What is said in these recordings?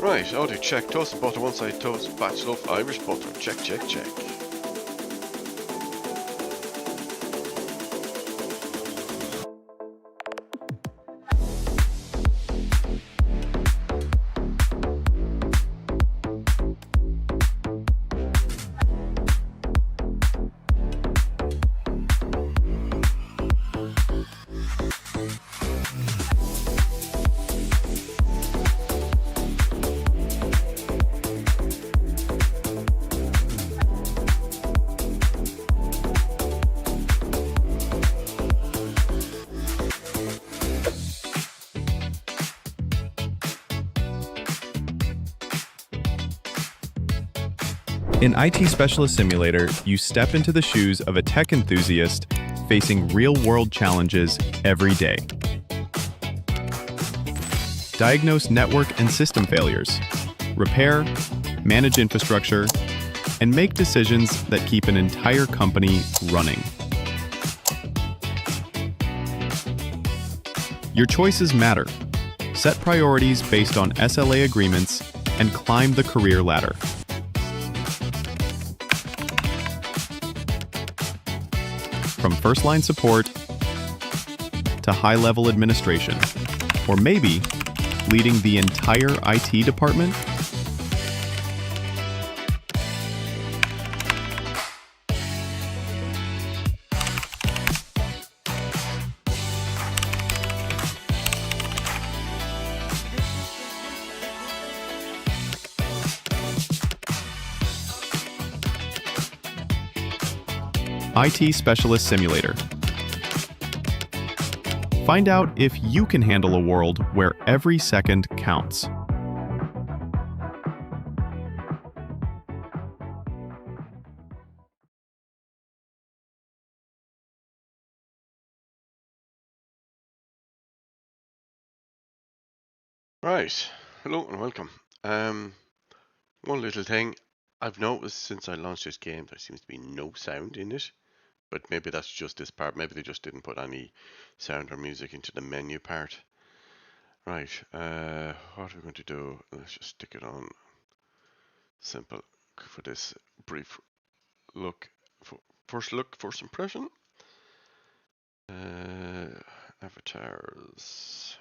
Right, audio check, toast and butter, one side toast, batch loaf, Irish butter, check, check, check. In IT Specialist Simulator, you step into the shoes of a tech enthusiast facing real-world challenges every day. Diagnose network and system failures, repair, manage infrastructure, and make decisions that keep an entire company running. Your choices matter. Set priorities based on SLA agreements and climb the career ladder. From first-line support to high-level administration, or maybe leading the entire IT department? IT Specialist Simulator. Find out if you can handle a world where every second counts. Right, hello and welcome. One little thing I've noticed since I launched this game, there seems to be no sound in it. But maybe that's just this part. Maybe they just didn't put any sound or music into the menu part. Right, what are we going to do? Let's just stick it on simple for this brief look. First look, first impression. Avatars.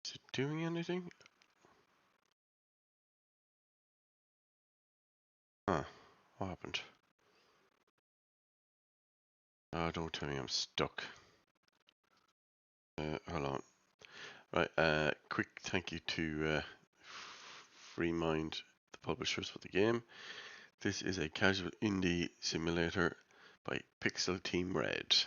Is it doing anything? Huh, what happened? Oh, don't tell me I'm stuck. Hold on. Right, quick thank you to FreeMind, the publishers for the game. This is a casual indie simulator by Pixel Team Red.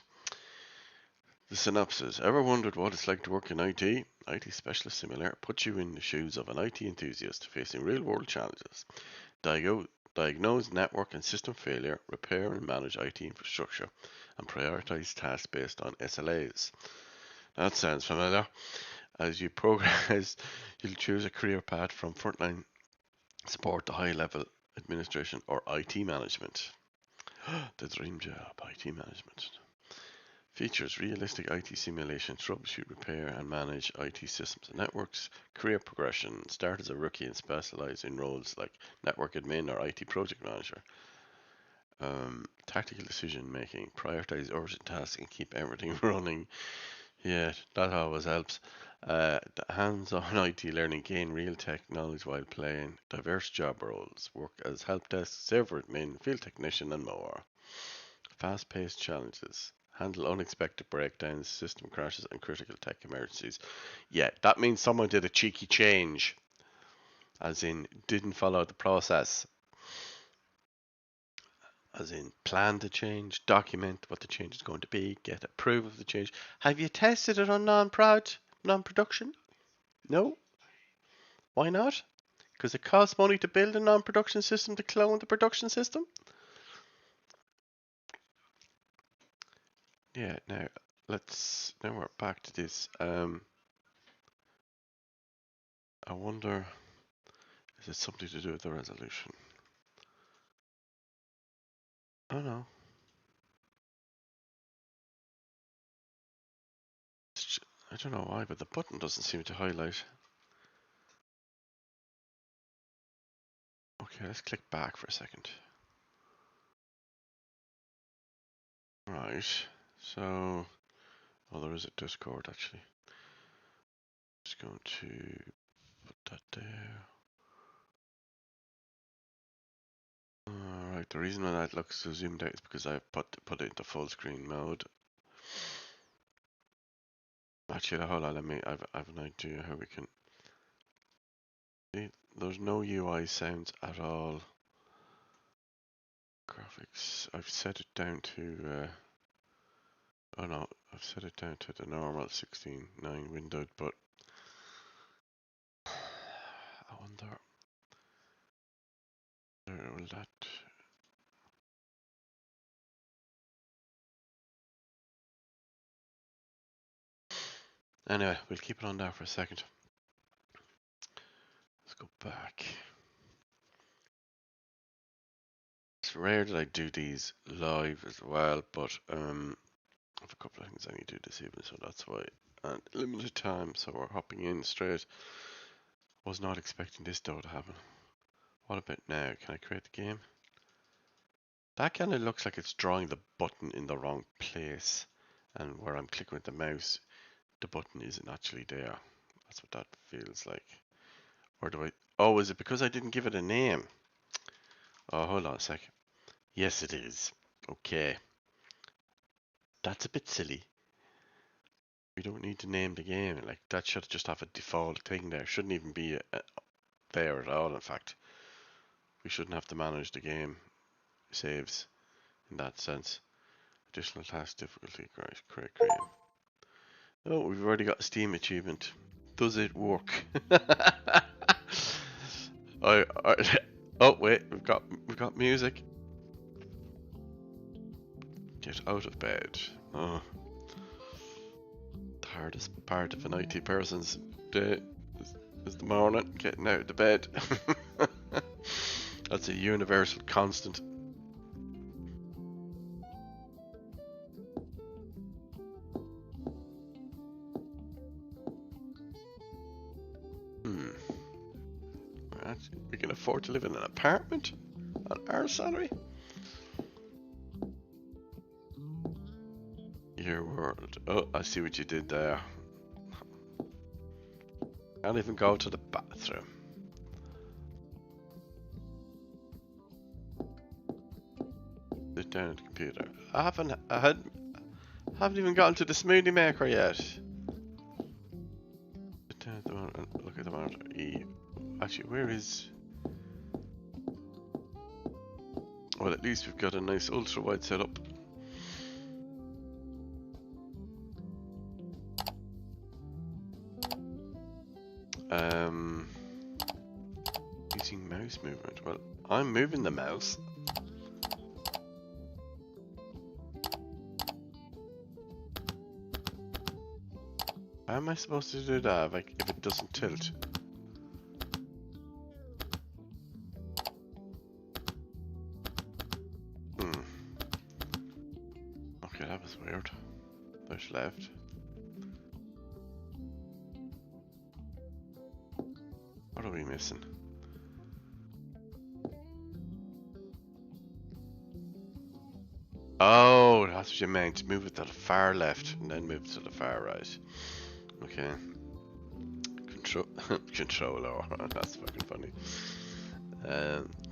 The synopsis. Ever wondered what it's like to work in IT? IT Specialist Simulator puts you in the shoes of an IT enthusiast facing real-world challenges. Diagnose network and system failure, repair and manage IT infrastructure, and prioritize tasks based on SLAs. That sounds familiar. As you progress, you'll choose a career path from frontline support to high-level administration or IT management. The dream job, IT management. Features realistic IT simulation, troubleshoot, repair, and manage IT systems and networks. Career progression. Start as a rookie and specialize in roles like network admin or IT project manager. Tactical decision making. Prioritize urgent tasks and keep everything running. Yeah, that always helps. Hands-on IT learning, gain real tech knowledge while playing. Diverse job roles. Work as helpdesk, server admin, field technician, and more. Fast-paced challenges. Handle unexpected breakdowns, system crashes, and critical tech emergencies. Yeah, that means someone did a cheeky change. As in, didn't follow the process. As in, plan the change, document what the change is going to be, get approval of the change. Have you tested it on non-production? No? Why not? Because it costs money to build a non-production system to clone the production system? Yeah, now we're back to this. I wonder, Is it something to do with the resolution? Oh no. I don't know why, but the button doesn't seem to highlight. Okay, let's click back for a second. Right, so, oh, there is a Discord actually. Just going to put that there. Alright, the reason why that looks so zoomed out is because I put it into full screen mode. Actually, hold on, I've an idea how we can see. There's no UI sounds at all. Graphics, I've set it down to, oh no, I've set it down to the normal 16:9 windowed, but I wonder, will that, anyway, we'll keep it on there for a second. Let's go back. It's rare that I do these live as well, but I have a couple of things I need to do this evening, so that's why. And limited time, so we're hopping in straight. Was not expecting this though to happen. What about now? Can I create the game? That kind of looks like it's drawing the button in the wrong place, and where I'm clicking with the mouse, the button isn't actually there. That's what that feels like. Or do I? Oh, is it because I didn't give it a name? Oh, hold on a sec. Yes, it is. Okay. That's a bit silly. We don't need to name the game. Like, that should just have a default thing there. Shouldn't even be there at all, in fact. We shouldn't have to manage the game saves in that sense. Additional task difficulty, create game. Oh, we've already got a Steam achievement. Does it work? Oh wait, we've got music. Get out of bed. Oh, the hardest part of an IT person's day is the morning, getting out of the bed. That's a universal constant. We can afford to live in an apartment on our salary? Your world. Oh, I see what you did there. Can't even go to the bathroom. Sit down at the computer. I haven't even gotten to the smoothie maker yet. Sit down at the monitor and look at the monitor. Actually, where is? Well, at least we've got a nice ultra wide setup. Using mouse movement. Well, I'm moving the mouse. How am I supposed to do that if it doesn't tilt? Okay, that was weird. Push left. What are we missing? Oh, that's what you meant. Move it to the far left and then move it to the far right. Okay. Controller. That's fucking funny.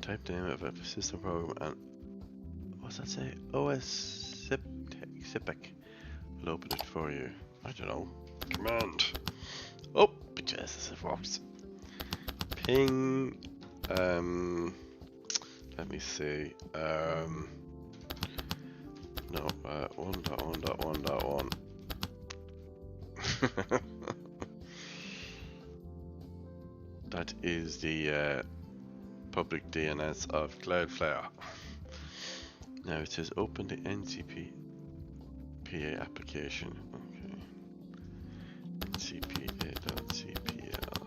Type name of a system program and what's that say? OS SIPC. I'll open it for you. I don't know. Command. Oh, Jesus, it works. Ping. Let me see. No, 1.1.1.1. That is the public DNS of Cloudflare. Now it says open the NCPA application. Okay. NCPA.cpl.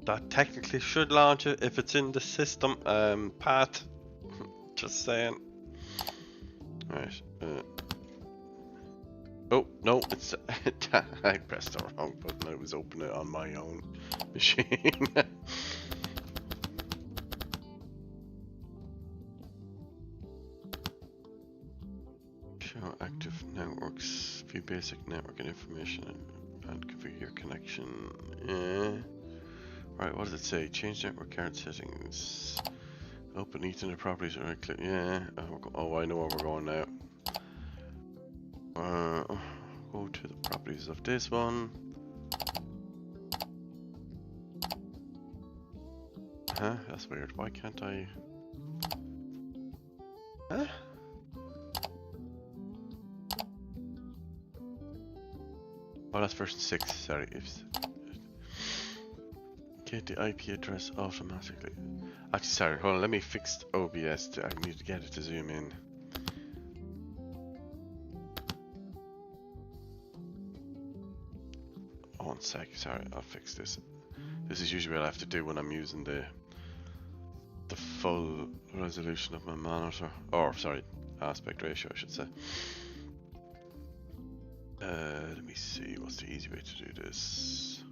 that technically should launch it if it's in the system path. Just saying. Right. Oh no, it's I pressed the wrong button. I was opening it on my own machine. Show active networks, view basic network and information, and configure your connection. Yeah. Right, what does it say? Change network card settings. Open Ethernet properties. Right click. Yeah. Oh, I know where we're going now. Go to the properties of this one. Huh? That's weird. Why can't I? Huh? Oh, that's version 6. Sorry. Get the IP address automatically. Actually, sorry. Hold on. Let me fix OBS. I need to get it to zoom in. One sec. Sorry. I'll fix this. This is usually what I have to do when I'm using the full resolution of my monitor. Or, sorry, aspect ratio, I should say. Let me see. What's the easy way to do this?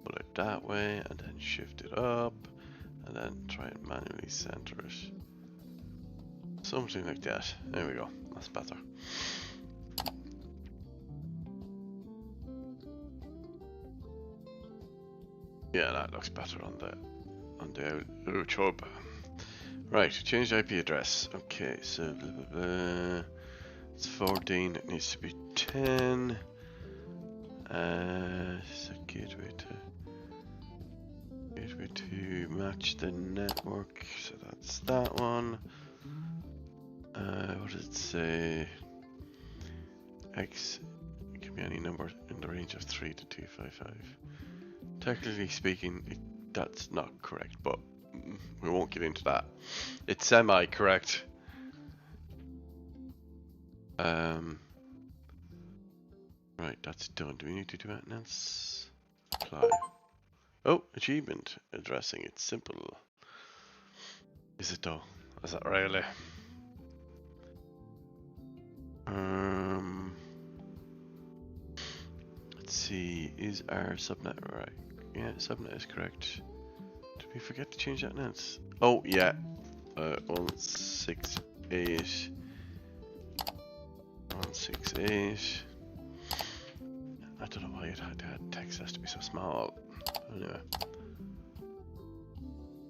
Pull it that way, and then shift it up, and then try and manually center it. Something like that. There we go. That's better. Yeah, that looks better on the YouTube. Right, change IP address. Okay, so blah, blah, blah. It's 14. It needs to be 10. So gateway to match the network. So that's that one. What does it say? X. It can be any number in the range of 3 to 255. Technically speaking, that's not correct, but we won't get into that. It's semi-correct. Right, that's done. Do we need to do anything else? Apply. Oh, achievement. Addressing it simple. Is it though? Is that really? Let's see. Is our subnet right? Yeah, subnet is correct. Did we forget to change that now? Oh yeah. 168. 168. I don't know why it had text has to be so small. Anyway.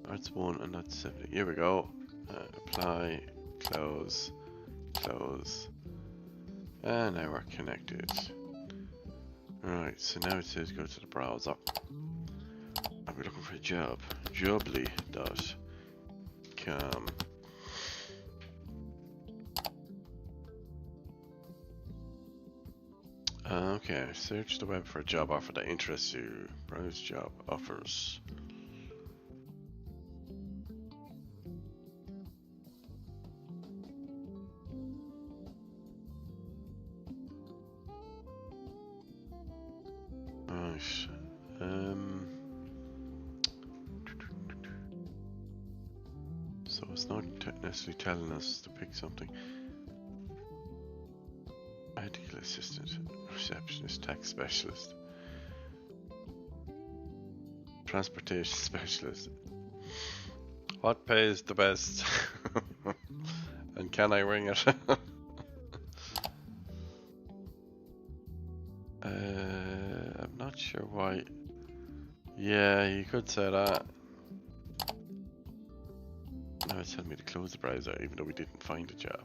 That's 1 and that's 70. Here we go. Apply, close, close. And now we're connected. Alright, so now it says go to the browser. And we're looking for a job. Jobly.com. Okay, search the web for a job offer that interests you. Browse job offers. Right. So it's not necessarily telling us to pick something. Medical assistant, receptionist, tax specialist, transportation specialist. What pays the best? And can I ring it? I'm not sure why. Yeah, you could say that. Now it's telling me to close the browser even though we didn't find a job.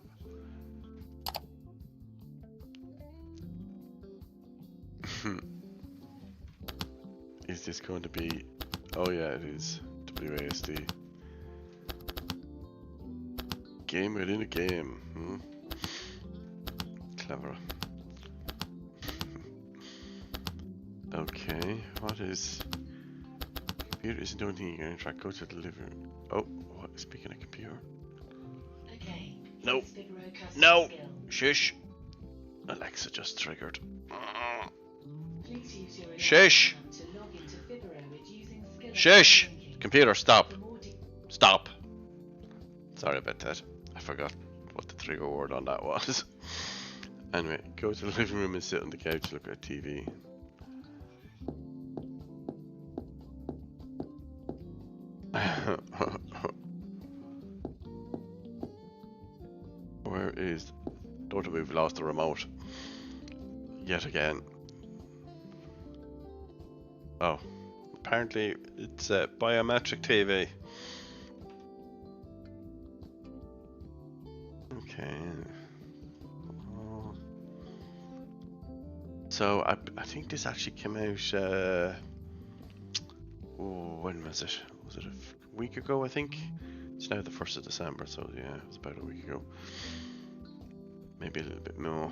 Is this going to be... Oh yeah, it is. WASD. Game within a game. Clever. Okay, what is... Computer isn't the only thing you can interact. Go to the living room. Oh, what? Speaking of computer. Okay. No. No! Shush! Alexa just triggered. Shush! Shush! Computer, stop. Stop. Sorry about that. I forgot what the trigger word on that was. Anyway, go to the living room and sit on the couch, look at TV. Where is... Don't we've lost the remote. Yet again. Oh. Apparently it's a biometric TV. Okay. So I think this actually came out when was it? Was it a week ago, I think? It's now the 1st of December, so yeah, it was about a week ago. Maybe a little bit more.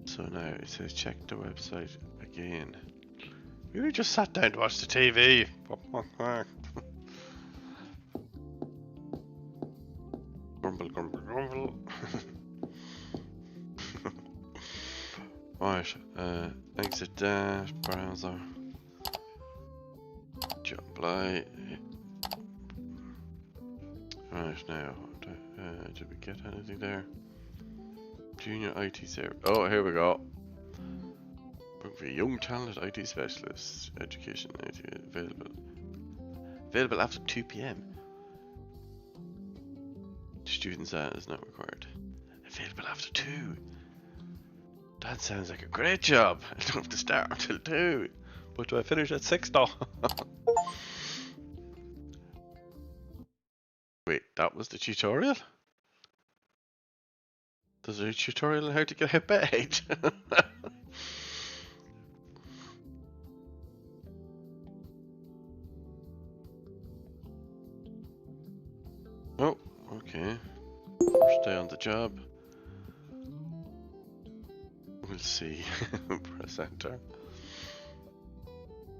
So now it says check the website again. We just sat down to watch the TV. Grumble, grumble, grumble. Right, exit dash, browser. Apply. Right, now, did we get anything there? Junior IT service. Oh, here we go. For young talent IT specialist, education IT available after 2 p.m. Students is not required. Available after 2. That sounds like a great job. I don't have to start until 2. But do I finish at 6 though? Wait, that was the tutorial? There's a tutorial on how to get out of bed. Oh, okay. First day on the job. We'll see. Press enter.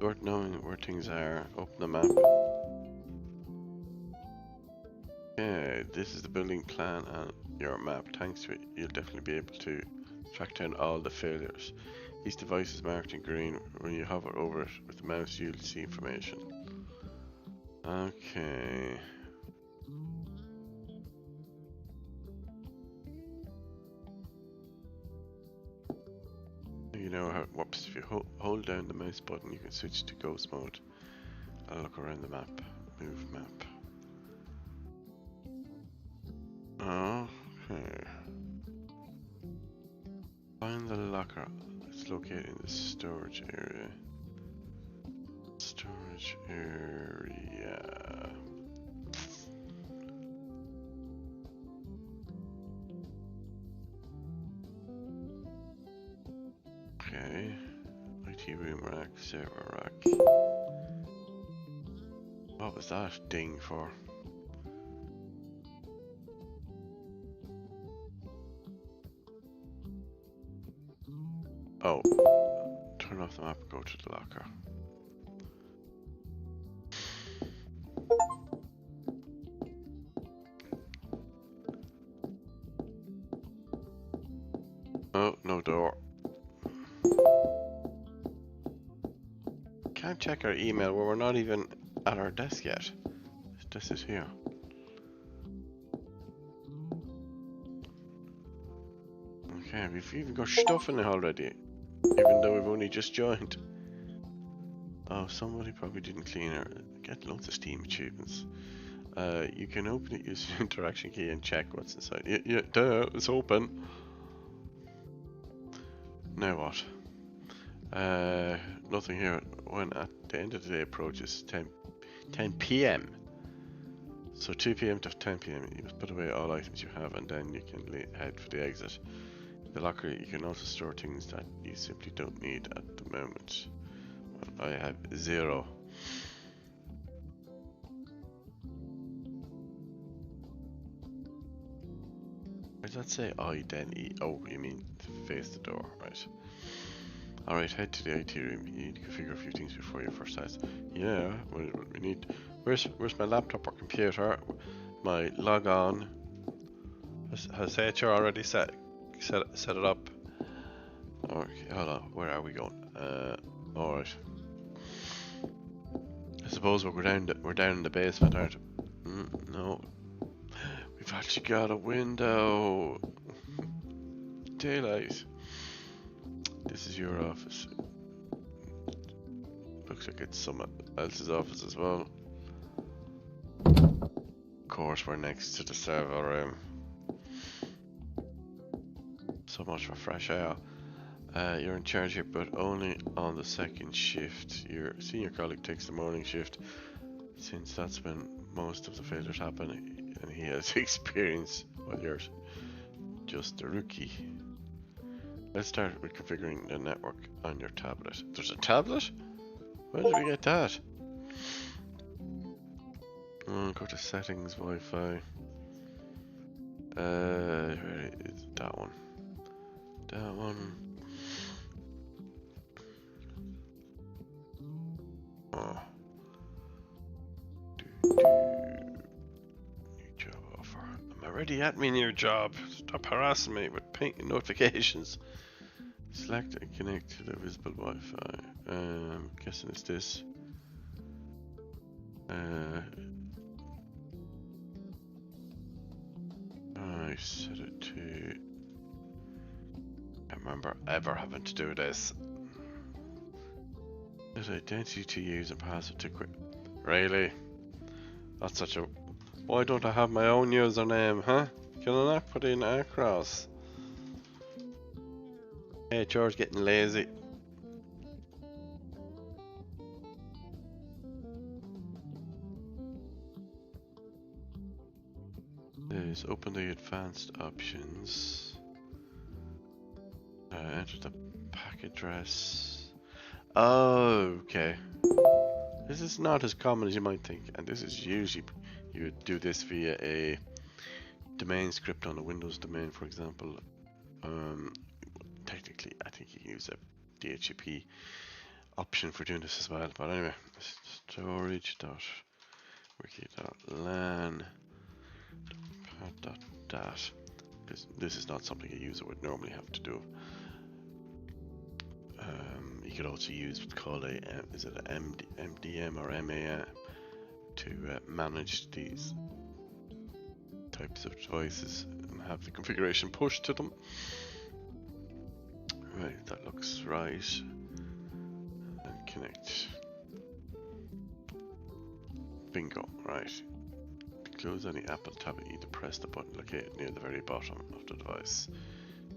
Worth knowing where things are. Open the map. Okay, this is the building plan and your map. Thanks to it, you'll definitely be able to track down all the failures. Each device is marked in green. When you hover over it with the mouse, you'll see information. Okay. You know how it works. If you hold down the mouse button, you can switch to ghost mode. I'll look around the map. Move map. Okay. Find the locker. It's located in the storage area. Storage area. Okay. IT room rack, server rack. What was that ding for? Oh, turn off the map and go to the locker. Oh, no door. Can't check our email where we're not even at our desk yet. This is here. Okay, we've even got stuff in it already. Even though we've only just joined. Oh, somebody probably didn't clean it. Get loads of Steam achievements. You can open it using interaction key and check what's inside. Yeah, duh, it's open. Now what? Nothing here. When at the end of the day approaches 10 p.m. So 2 p.m. to 10 p.m. you must put away all items you have and then you can head for the exit. The locker, you can also store things that you simply don't need at the moment. Well, I have 0. Why does that say I then E? Oh, you mean to face the door, right? Alright, head to the IT room. You need to configure a few things before you first test. Yeah, we need... Where's my laptop or computer? My log on. Has HR already set it up? Okay, hold on. Where are we going? Alright. suppose we're down in the basement, aren't we? No. We've actually got a window. Daylight. This is your office. Looks like it's someone else's office as well. Of course, we're next to the server room. So much for fresh air. You're in charge here, but only on the second shift. Your senior colleague takes the morning shift, since that's when most of the failures happen, and he has experience while you're just a rookie. Let's start with configuring the network on your tablet. There's a tablet? Where did we get that? Go to settings, Wi-Fi. Where is that one? That one. Oh. New job offer. I'm already at my new job. Stop harassing me with pink notifications. Select and connect to the visible Wi-Fi. Guessing it's this. I set it to. I remember ever having to do this. There's identity to use and password to quit. Really? That's such a. Why don't I have my own username, huh? Can I not put in across? Hey, George, getting lazy. Is open the advanced options. Enter the pack address. Oh, okay. This is not as common as you might think, and this is usually you would do this via a domain script on a Windows domain, for example. Technically, I think you can use a DHCP option for doing this as well. But anyway, storage.wiki.lan. That, because this is not something a user would normally have to do. You could also use what's called a is it an MDM or MA to manage these types of devices and have the configuration pushed to them. Right, that looks right. And connect. Bingo, right. Close any Apple tab, you need to press the button located near the very bottom of the device.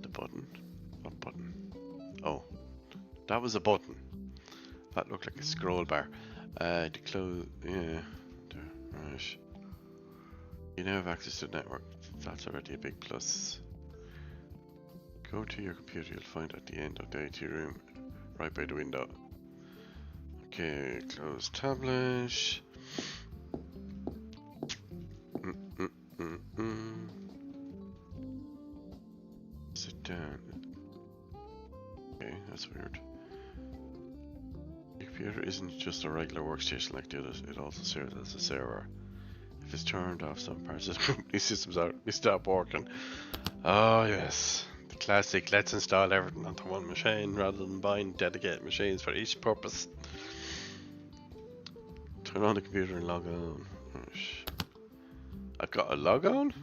The button? What button? Oh, that was a button. That looked like a scroll bar. To close, yeah, there, right. You now have access to the network. That's already a big plus. Go to your computer, you'll find at the end of the IT room, right by the window. Okay, close tablet. Sit down. Okay, that's weird. Your computer isn't just a regular workstation like the others, it also serves as a server. If it's turned off, some parts of the company systems stop working. Oh yes, the classic, let's install everything onto one machine rather than buying dedicated machines for each purpose. Turn on the computer and log on. I've got a log on?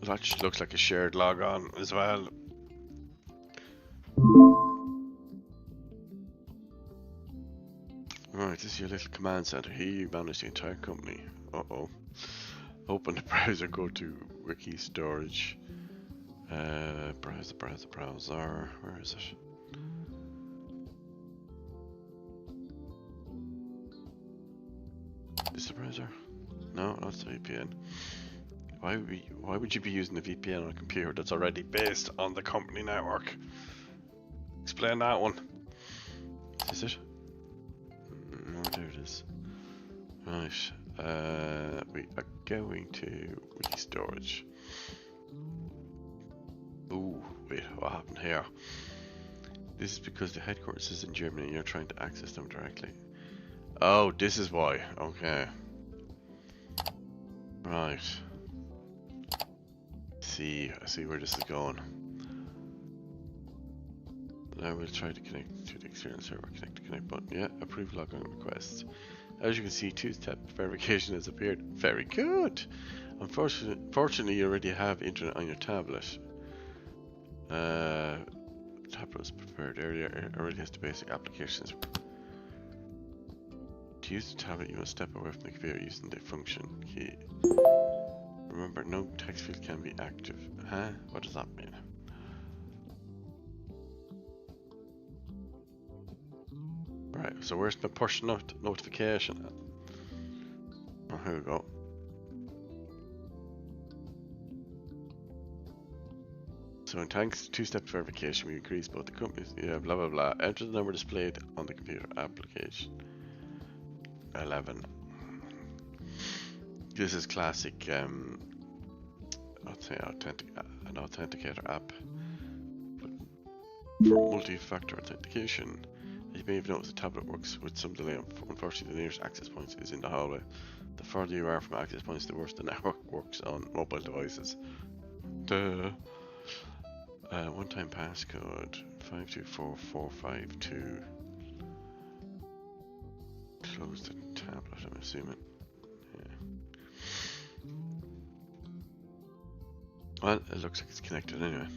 That just looks like a shared log on as well. Right, this is your little command center. Here you manage the entire company. Uh-oh. Open the browser, go to wiki storage. Browser. Where is it? Is the browser? No, that's the VPN. Why would you be using a VPN on a computer that's already based on the company network? Explain that one. Is it? No, there it is. Right. We are going to wiki storage. Ooh, wait, what happened here? This is because the headquarters is in Germany and you're trying to access them directly. Oh, this is why. Okay. Right. I see where this is going. Now we'll try to connect to the external server. Connect to connect button. Yeah, approve login requests. As you can see, two-step verification has appeared. Very good. Unfortunately, you already have internet on your tablet. Tablet was prepared earlier. It already has the basic applications. To use the tablet, you must step away from the computer using the function key. Remember, no text field can be active. Huh? What does that mean? Right, so where's my push notification? Oh, here we go. So in thanks to two-step verification, we increase both the companies. Yeah, blah blah blah. Enter the number displayed on the computer application. 11. This is classic. I'd say an authenticator app for multi-factor authentication. As you may have noticed, the tablet works with some delay. Unfortunately, the nearest access point is in the hallway. The further you are from access points, the worse the network works on mobile devices. Duh. One-time passcode 524452. Close the tablet, I'm assuming. Yeah. Well, it looks like it's connected anyway.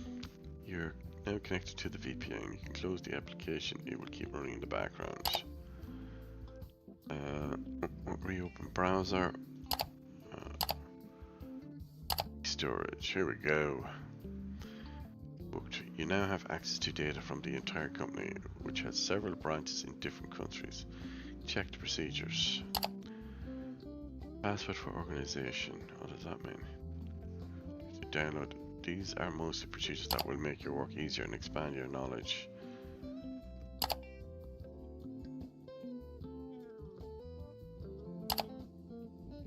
You're now connected to the VPN. You can close the application. It will keep running in the background. Reopen browser. Storage. Here we go. Booked. You now have access to data from the entire company, which has several branches in different countries. Check the procedures. Password for organization. What does that mean? To download. These are mostly procedures that will make your work easier and expand your knowledge.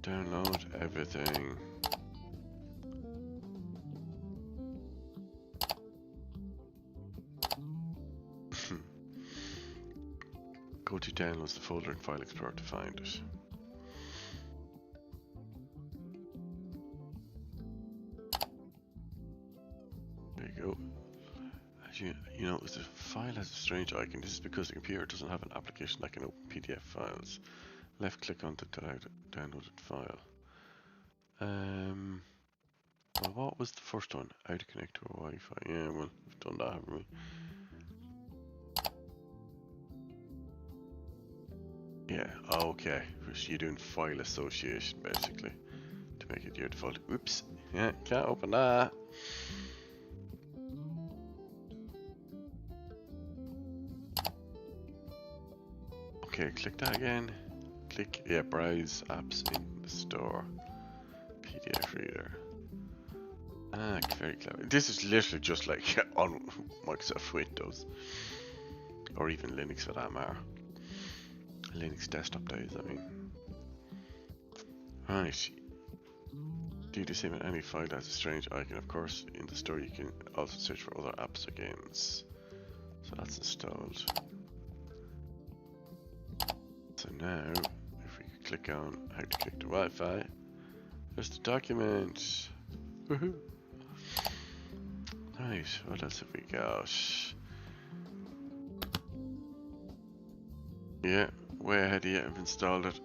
Download everything. Go to Downloads, the folder in File Explorer to find it. There you go. As you notice, the file has a strange icon. This is because the computer doesn't have an application that can open PDF files. Left click on the downloaded file. Well, what was the first one? How to connect to a Wi-Fi. Yeah, well, we've done that, haven't we? Yeah, okay. You're doing file association, basically, to make it your default. Oops. Yeah, can't open that. Okay, click that again. Click, yeah, browse apps in the store. PDF reader. Ah, very clever. This is literally just like on Microsoft Windows. Or even Linux for that matter. Linux desktop days, I mean. Right. Do the same with any file that has a strange icon. Of course, in the store you can also search for other apps or games. So that's installed. So now, if we click on how to connect to Wi-Fi, there's the document. Woohoo! Right, what else have we got? Yeah, way ahead of you, I've installed it.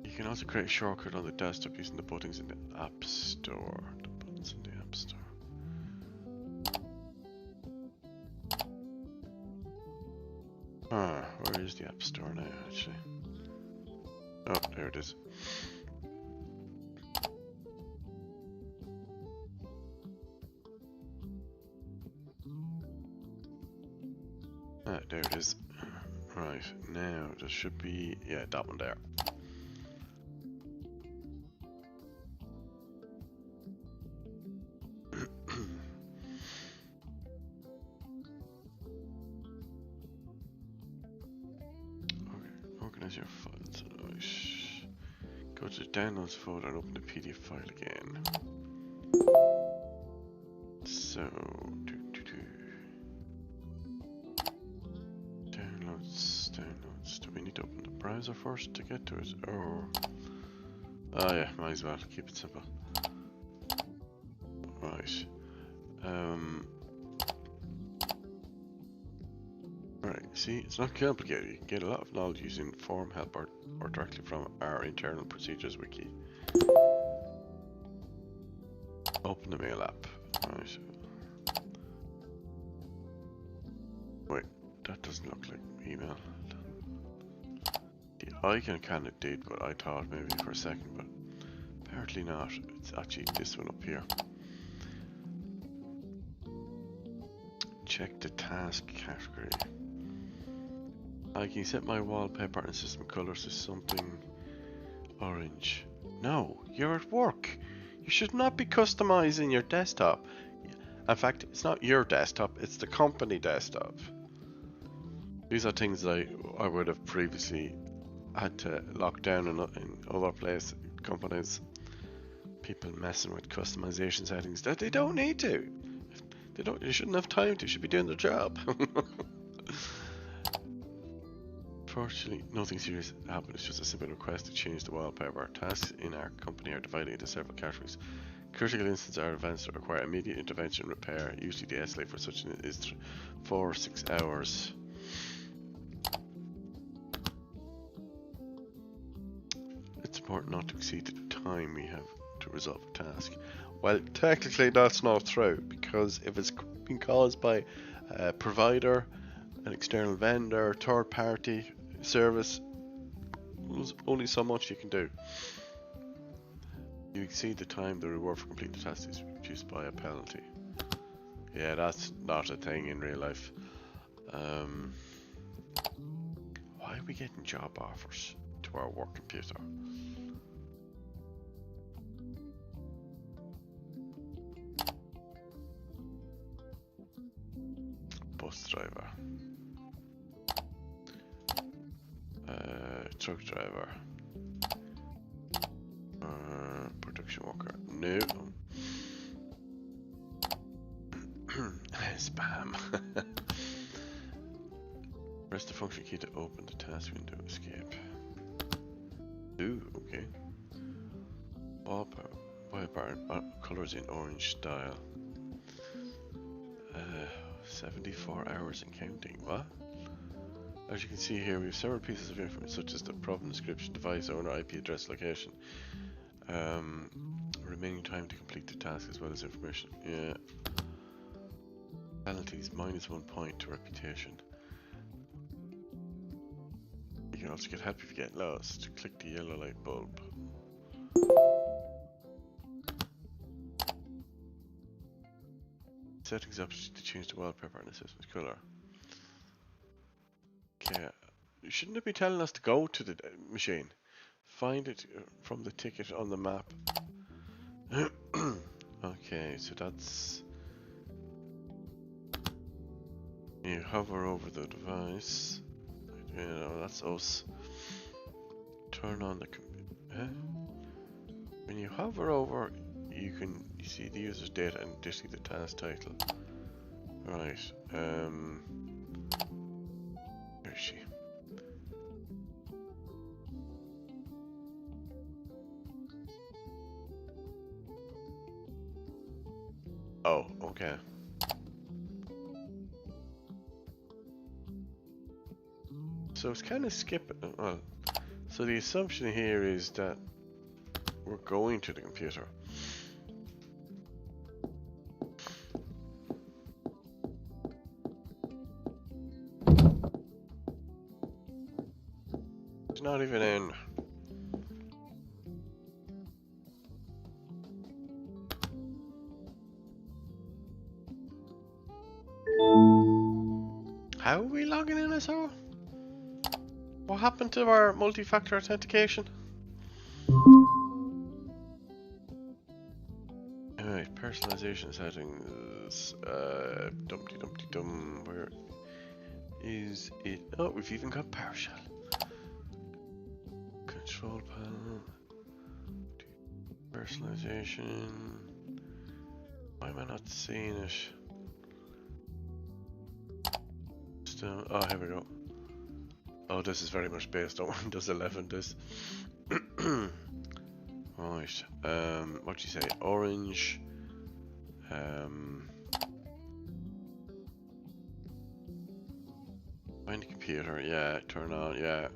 You can also create a shortcut on the desktop using the buttons in the App Store. The buttons in the App Store. Ah, where is the App Store now, actually? Oh, there it is. Ah, there it is. Right, now there should be, yeah, that one there. Organize your files. Right. Go to the downloads folder and open the PDF file again. So, downloads. Do we need to open the browser first to get to it? Or oh yeah, might as well keep it simple. Right. Right, see, it's not complicated. You can get a lot of knowledge using forum help or directly from our internal procedures wiki. Open the mail app. Right. Wait, that doesn't look like email. The icon kind of did, but I thought maybe for a second, but apparently not. It's actually this one up here. Check the task category. I can set my wallpaper and system colors to something orange. No, you're at work. You should not be customizing your desktop. In fact, it's not your desktop, it's the company desktop. These are things that I would have previously had to lock down in other places, companies. People messing with customization settings that they don't need to. They shouldn't have time to, should be doing their job. Fortunately, nothing serious happened. It's just a simple request to change the wallpaper. Tasks in our company are divided into several categories. Critical instances are events that require immediate intervention and repair. Usually the SLA for such an is 4 or 6 hours. It's important not to exceed the time we have to resolve a task. Well, technically that's not true, because if it's been caused by a provider, an external vendor, third party service, there's only so much you can do. You exceed the time, the reward for completing the task is reduced by a penalty. Yeah, that's not a thing in real life. Why are we getting job offers to our work computer? Bus driver. Truck driver. Production worker. No. Spam. Press the function key to open the task window. Escape. Ooh, okay. Wallpaper colors in orange style. 74 hours and counting. What? As you can see here, we have several pieces of information such as the problem description, device owner, IP address, location. Remaining time to complete the task as well as information. Yeah. Penalties, -1 point to reputation. You can also get help if you get lost. Click the yellow light bulb. Settings option to change the wallpaper and the system's color. Okay, shouldn't it be telling us to go to the machine? Find it from the ticket on the map. Okay, so that's... You hover over the device. You know, that's us. Turn on the computer. When you hover over, you see the user's data and additionally the task title. Right. Where is she? Oh, okay. So it's kind of skipping. Well, so the assumption here is that we're going to the computer. It's not even in. How are we logging in as well? What happened to our multi-factor authentication? Alright, personalization settings. Dumpty dumpty dum. Where is it? Oh, we've even got PowerShell. Control panel. Personalization. Why am I not seeing it? Still, oh, here we go. Oh, this is very much based on Windows 11. This. Right. What do you say? Orange. Find the computer, yeah, turn on, yeah.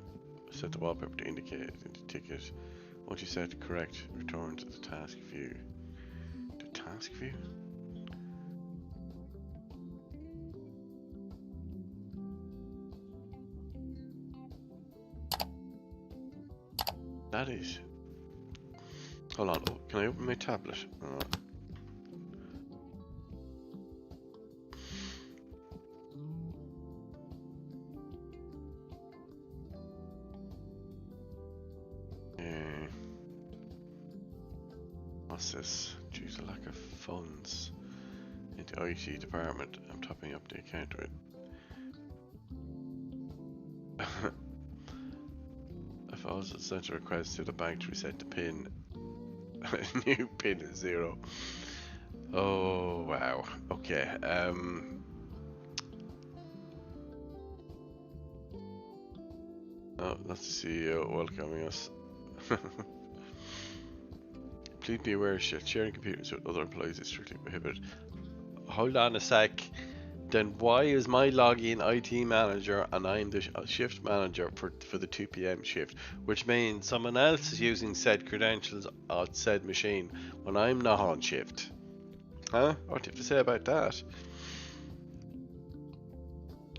Set the wallpaper to indicate the ticket. Once you set correct, return to the task view. The task view? That is. Hold on, oh, can I open my tablet? What's this? Due to lack of funds in the IT department, I'm topping up the account with. If I was sent a request to the bank to reset the PIN, a new PIN is 0. Oh wow. Okay. Oh, that's the CEO welcoming us. Please be aware sharing computers with other employees is strictly prohibited. Hold on a sec. Then why is my login IT manager and I'm the shift manager for the 2 p.m. shift, which means someone else is using said credentials on said machine when I'm not on shift? Huh? What do you have to say about that?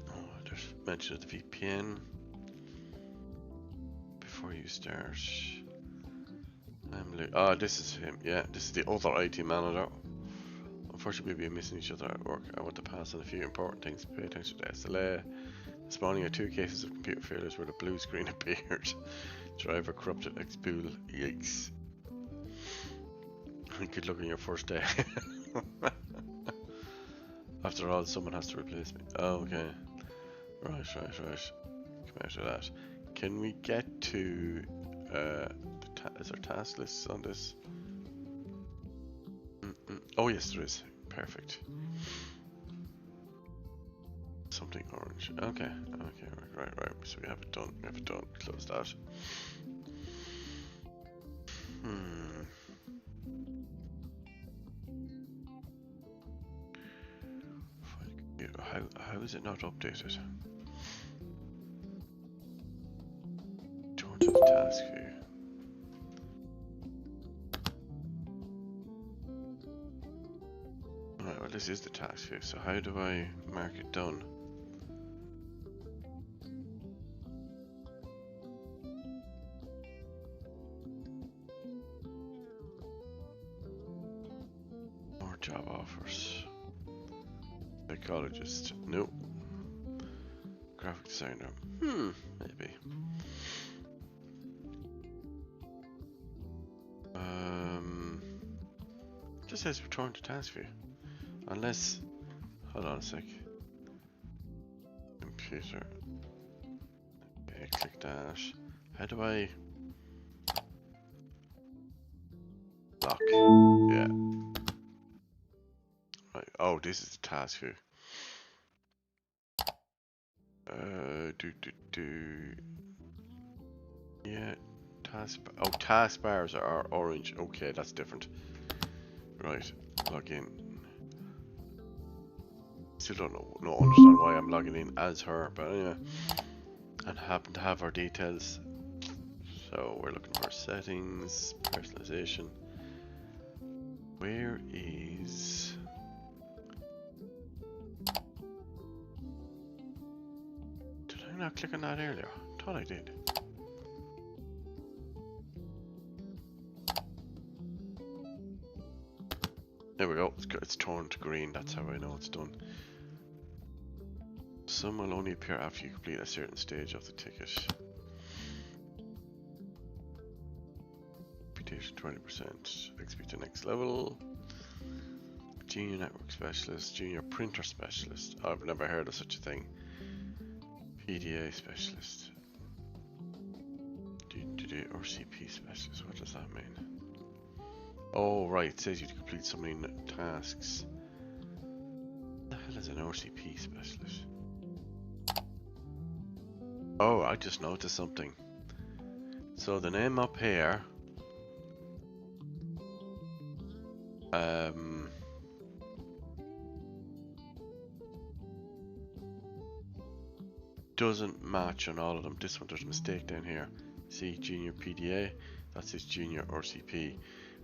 Oh, there's mention of the VPN before you start. Oh, this is him. Yeah, this is the other IT manager. Unfortunately, we'll be missing each other at work. I want to pass on a few important things. Pay attention to SLA. This morning, I had 2 cases of computer failures where the blue screen appeared. Driver corrupted expool. Yikes. Good luck on your first day. After all, someone has to replace me. Oh, okay. Right. Come out of that. Can we get to... is there task lists on this? Oh yes, there is. Perfect. Something orange. Okay. Right. So we have it done. Close that. How is it not updated? Turn to the task view. Alright, well this is the task view, so how do I mark it done? More job offers. Psychologist. Nope. Graphic designer. Maybe. Just says return to task view. Unless, hold on a sec. Computer. Okay, click that. How do I lock? Yeah. Right. Oh, this is the task view. Yeah, task bars are orange. Okay, that's different. Right, log in. Still don't understand why I'm logging in as her, but anyway. And happen to have our details. So we're looking for settings, personalization. Where is... Did I not click on that earlier? I thought I did. There we go. It's turned green. That's how I know it's done. Some will only appear after you complete a certain stage of the ticket. Reputation 20%. XP to next level. Junior network specialist. Junior printer specialist. Oh, I've never heard of such a thing. PDA specialist. RCP specialist. What does that mean? Oh, right. It says you to complete so many tasks. What the hell is an RCP specialist? Oh, I just noticed something. So the name up here. doesn't match on all of them. This one, there's a mistake down here. See, junior PDA, that's his junior RCP,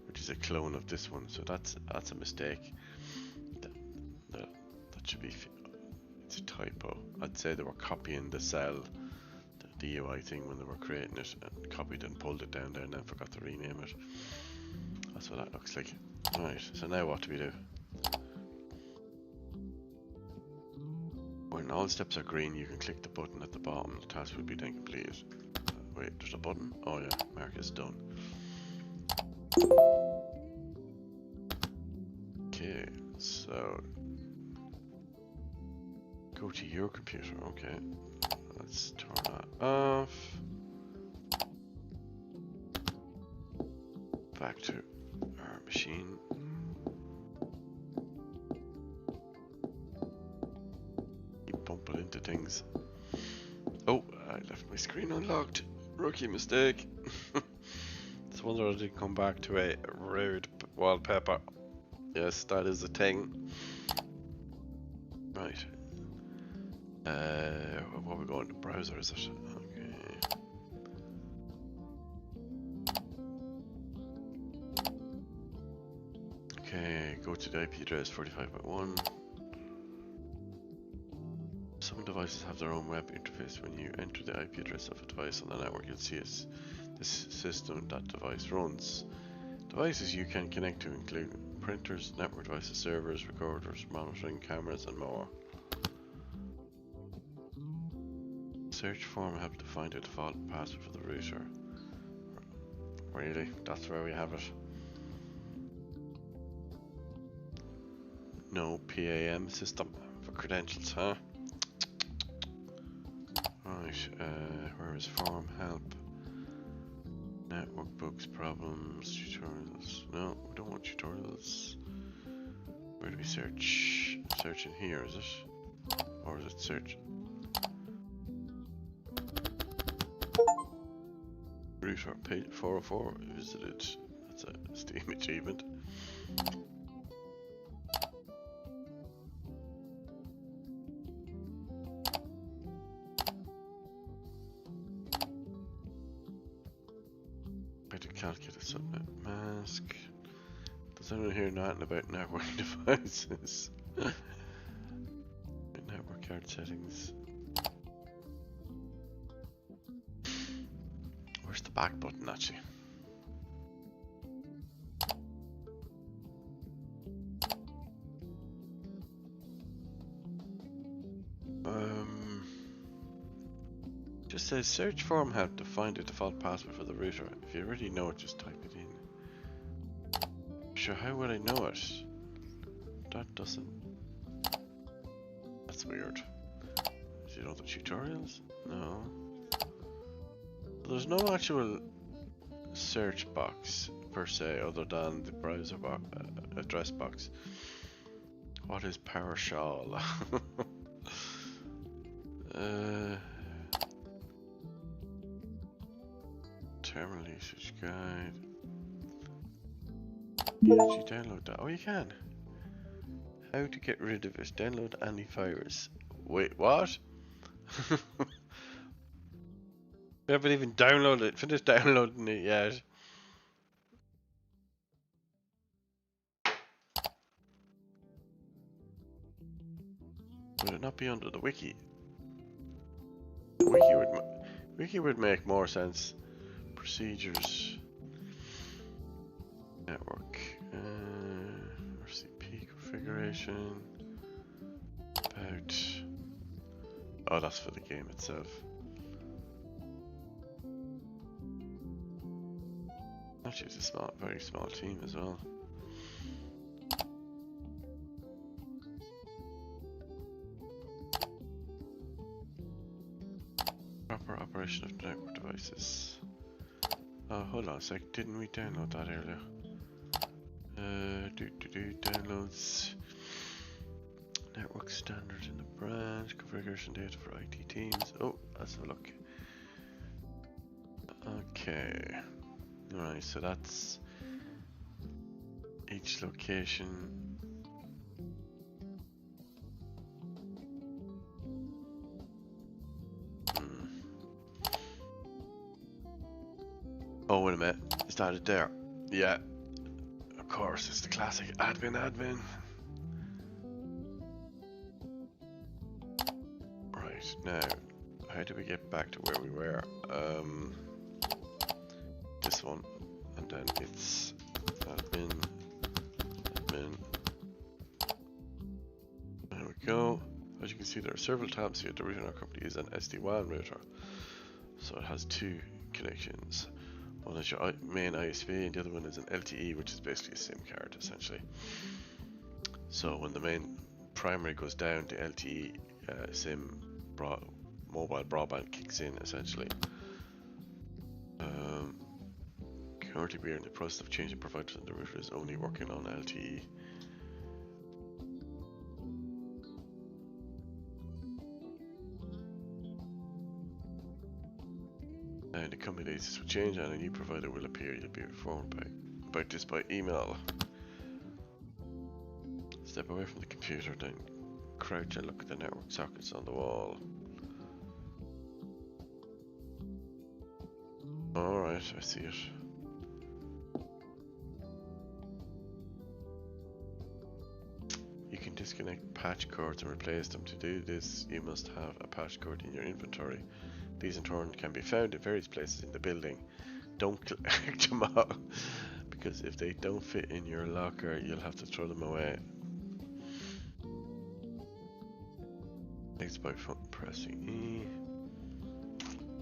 which is a clone of this one. So that's a mistake. That should be, it's a typo. I'd say they were copying the cell, the UI thing when they were creating it, and copied and pulled it down there and then forgot to rename it. That's what that looks like. Right, so now what do we do? When all steps are green, you can click the button at the bottom. The task will be then completed. Wait, there's a button? Oh yeah, mark is done. Okay, so go to your computer. Okay, let's turn that off. Back to our machine. Keep bumping into things. Oh, I left my screen unlocked. Rookie mistake. It's a wonder I didn't come back to a rude wallpaper. Yes, that is a thing. Right. What are we going to? Browser, is it? Okay, go to the IP address 45.1. Some devices have their own web interface. When you enter the IP address of a device on the network, you'll see this system that device runs. Devices you can connect to include printers, network devices, servers, recorders, monitoring, cameras, and more. Search form help to find a default password for the router. Really? That's where we have it. No PAM system for credentials, huh? Right, where is form help? Network books, problems, tutorials. No, we don't want tutorials. Where do we search? Search in here, is it? Or is it search? Router page 404 visited. That's a Steam achievement. Calculator subnet mask. Does anyone hear nothing about networking devices? Network card settings. Where's the back button actually? Just says search form help to find a default password for the router. If you already know it, just type it in. Sure, how would I know it? That doesn't. That's weird. Do you know the tutorials? No. There's no actual search box per se, other than the browser address box. What is PowerShell? Terminal usage guide. Yeah, did you download that? Oh, you can. How to get rid of it? Download antivirus. Wait, what? We haven't even downloaded it. Finished downloading it yet. Would it not be under the wiki? Wiki would make more sense. Procedures. Network. RCP configuration. About. Oh, that's for the game itself. Actually, it's a very small team as well. Proper operation of network devices. Oh, hold on a sec. Didn't we download that earlier? Downloads. Network standards in the branch. Configuration data for IT teams. Oh, let's have a look. Okay. Alright, so that's each location. wait a minute. Is that it there? Yeah. Of course, it's the classic admin. Right, now, how do we get back to where we were? This one. And then it's admin. There we go. As you can see, there are several tabs here. The router in our company is an SD-WAN router. So it has two connections. One is your main ISP and the other one is an LTE, which is basically a SIM card essentially. So when the main primary goes down, the LTE SIM mobile broadband kicks in essentially. Currently we are in the process of changing providers and the router is only working on LTE. And the coming days this will change and a new provider will appear. You'll be informed about this by email. Step away from the computer, then crouch and look at the network sockets on the wall. Alright, I see it. You can disconnect patch cords and replace them. To do this, you must have a patch cord in your inventory. These in turn can be found in various places in the building. Don't collect them all, because if they don't fit in your locker, you'll have to throw them away. Next by pressing E.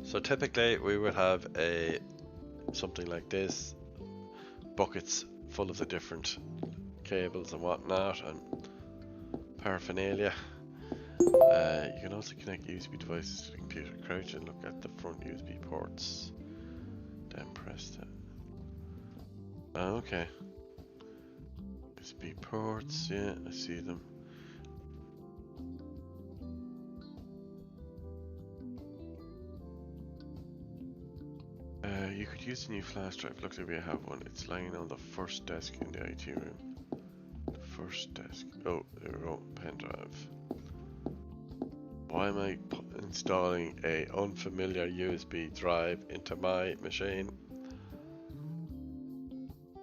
So typically we would have something like this, buckets full of the different cables and whatnot and paraphernalia. You can also connect USB devices to the computer. Crouch and look at the front USB ports. Then press that. Oh, okay. USB ports, yeah, I see them. You could use the new flash drive. Looks like we have one. It's lying on the first desk in the IT room. The first desk. Oh, there we go. Pen drive. Why am I installing a unfamiliar USB drive into my machine?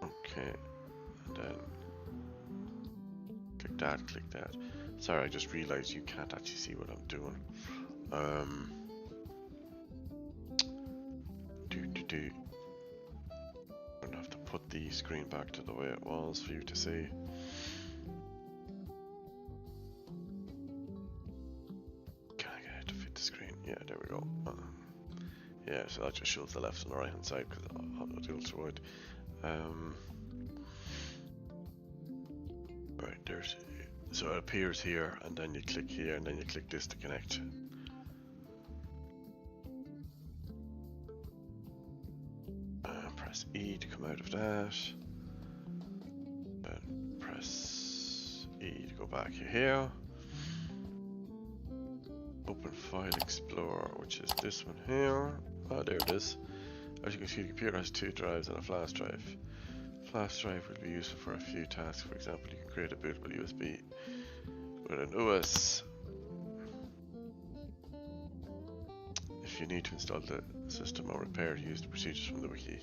Okay, and then click that. Sorry, I just realized you can't actually see what I'm doing. I'm gonna have to put the screen back to the way it was for you to see. Yeah, there we go. Yeah, so that just shows the left and the right hand side because I'll do ultra-wide. Right, so it appears here, and then you click here, and then you click this to connect. Press E to come out of that. Then press E to go back here. Open File Explorer, which is this one here. Ah, there it is. As you can see, the computer has two drives and a flash drive. Flash drive will be useful for a few tasks. For example, you can create a bootable USB with an OS. If you need to install the system or repair, use the procedures from the wiki.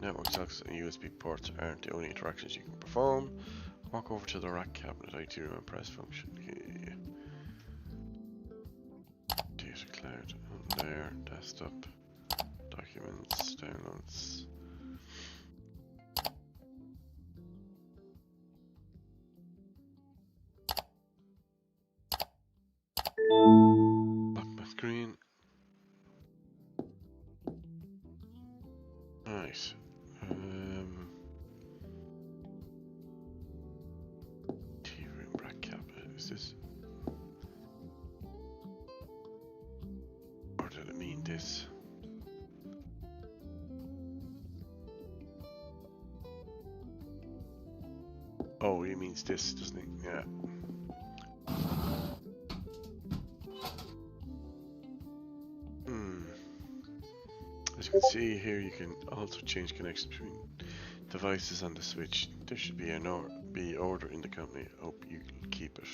Network sockets and USB ports aren't the only interactions you can perform. Walk over to the rack cabinet, IT room, and press function key. Data cloud, on there, desktop, documents, downloads. Lock my screen. Nice. This? Or did it mean this? Oh, he means this, doesn't he? Yeah. As you can see here, you can also change connections between devices on the switch. There should be an order in the company. Hope you can keep it.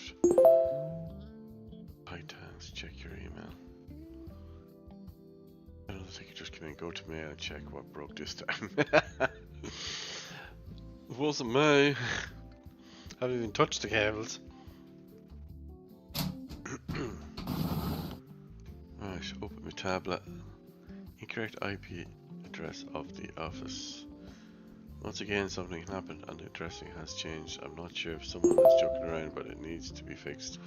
High task, check your email. think you just come in, go to mail and check what broke this time. It wasn't me. Haven't even touched the cables. Right, open my tablet. Incorrect IP address of the office. Once again, something happened and the addressing has changed. I'm not sure if someone is joking around, but it needs to be fixed.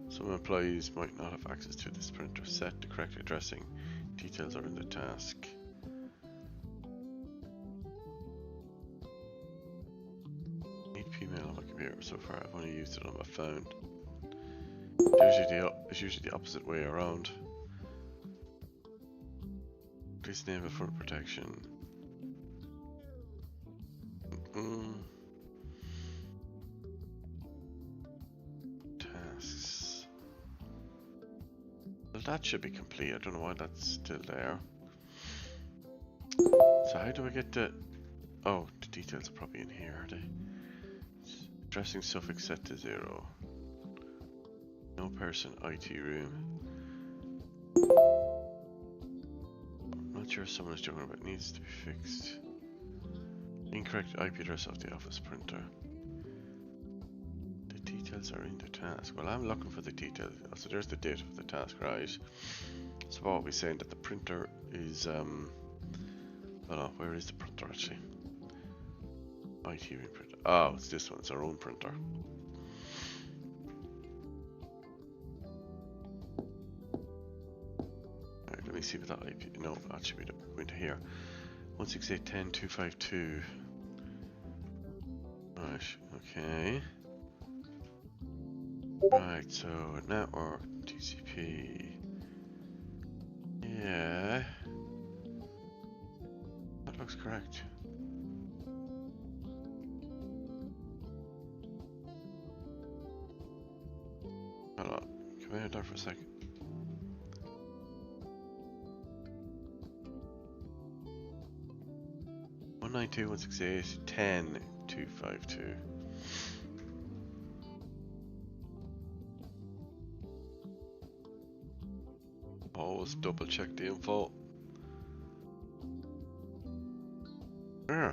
Some employees might not have access to this printer. Set the correct addressing. Details are in the task. Need Pmail on my computer. So far, I've only used it on my phone. It's usually the opposite way around. Please name it for protection. Tasks. Well, that should be complete. I don't know why that's still there. So how do I get the... Oh, the details are probably in here, are they? Addressing suffix set to 0. No person, IT room. I'm not sure if someone is joking, but it needs to be fixed. Incorrect IP address of the office printer. The details are in the task. Well, I'm looking for the details. So there's the date of the task, right? So what we're saying that the printer is hold on, where is the printer actually? IT room printer. Oh, it's this one. It's our own printer. Alright, let me see what that IP. No, that should be the window here. 168.10.252. Right, okay. Right, so network, TCP. Yeah. That looks correct. Hold on, come here there for a second. One 192.168.10.252. Always double check the info. Yeah.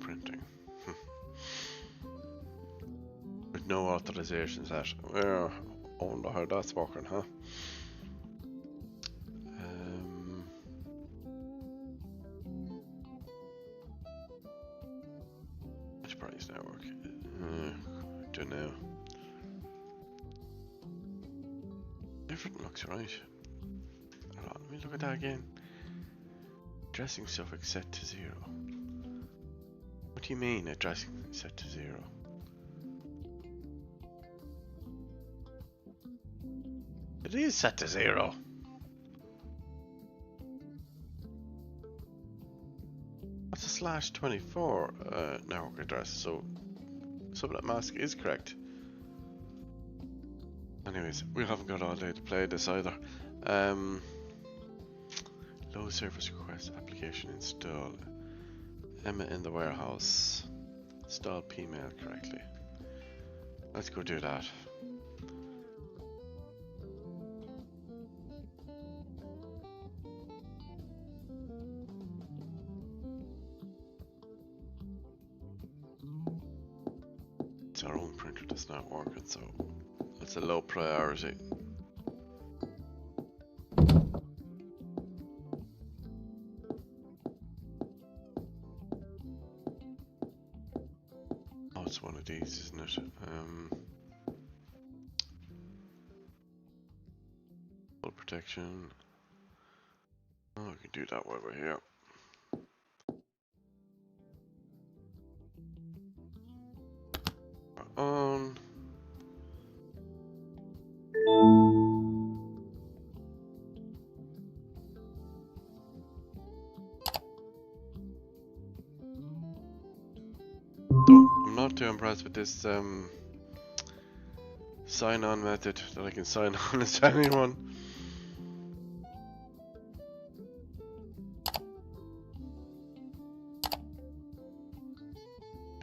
Printing. With no authorizations at. Yeah, I wonder how that's working, huh? Which price network? Don't know. Everything looks right. Hold on, let me look at that again. Addressing suffix set to 0. What do you mean addressing set to 0? It is set to 0. That's a /24 network address, so subnet mask is correct. Anyways, we haven't got all day to play this either. Low service request application install. Emma in the warehouse. Install Pmail correctly. Let's go do that. It's our own printer that's not working, so it's a low priority. It's one of these, isn't it? Full protection. Oh, we can do that while we're here. We're on. I'm not too impressed with this sign on method that I can sign on as anyone.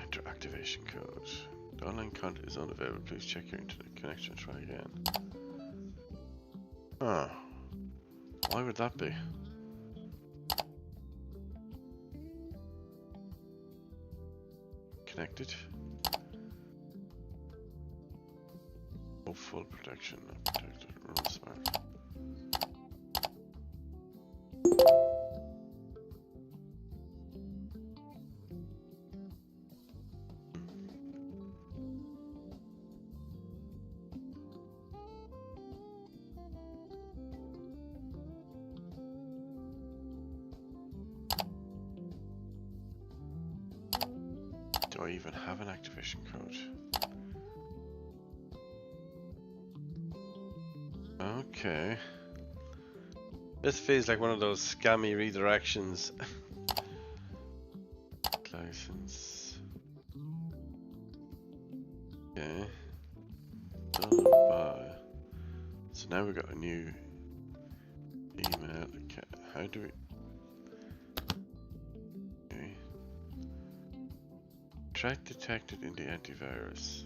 Enter activation code. The online content is unavailable. Please check your internet connection and try again. Oh. Why would that be? Connected. Oh, full protection, not protected. Run smart. Do I even have an activation code? Okay. This feels like one of those scammy redirections. License. Okay. Done by. So now we've got a new email. Okay. How do we? Okay. Track detected in the antivirus.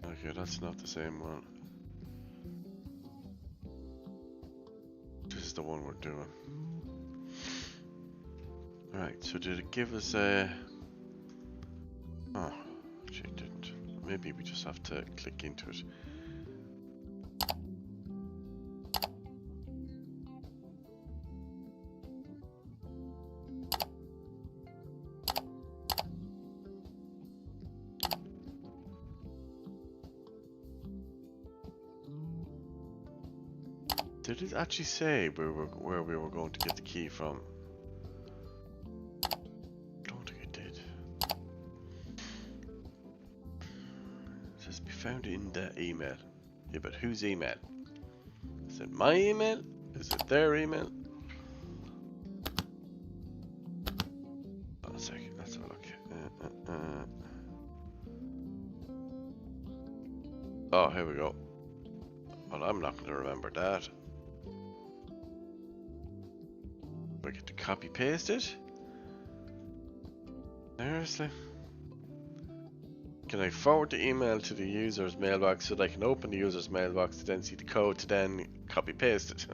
Okay, that's not the same one. This is the one we're doing. Alright, so did it give us a... Oh, actually it didn't. Maybe we just have to click into it. Did it actually say where we were going to get the key from? Don't think it did. It says be found in the email. Yeah, but whose email? Is it my email? Is it their email? Hold on a second, let's have a look. Oh, here we go. Well, I'm not going to remember that. Do I get to copy paste it? Seriously? Can I forward the email to the user's mailbox so that I can open the user's mailbox to then see the code to then copy paste it?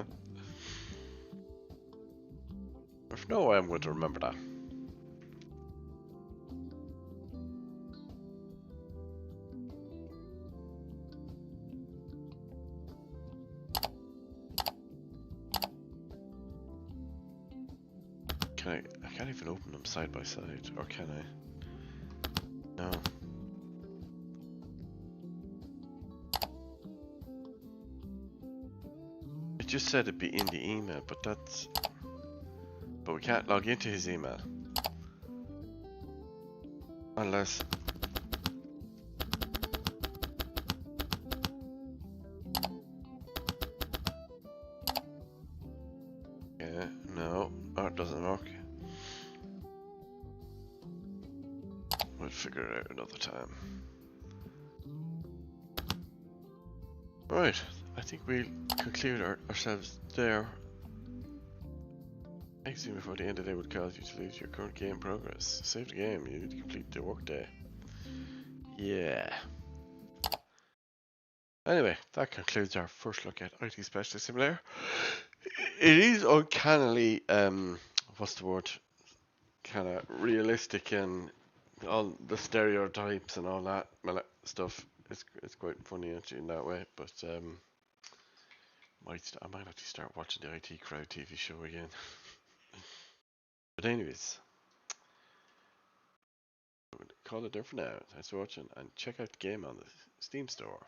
There's no way I'm going to remember that. I can't even open them side by side, or can I? No. It just said it'd be in the email, but we can't log into his email. Unless... Yeah, no, that doesn't work. We'll figure it out another time. Right, I think we'll conclude ourselves there. Exiting before the end of the day would cause you to lose your current game progress. Save the game, you need to complete the workday. Yeah. Anyway, that concludes our first look at IT Specialist Simulator. It is uncannily, what's the word? Kind of realistic and all the stereotypes and all that stuff. It's quite funny actually in that way, but I might actually start watching the IT Crowd TV show again. But anyways, call it there for now. Thanks for watching and check out the game on the Steam store.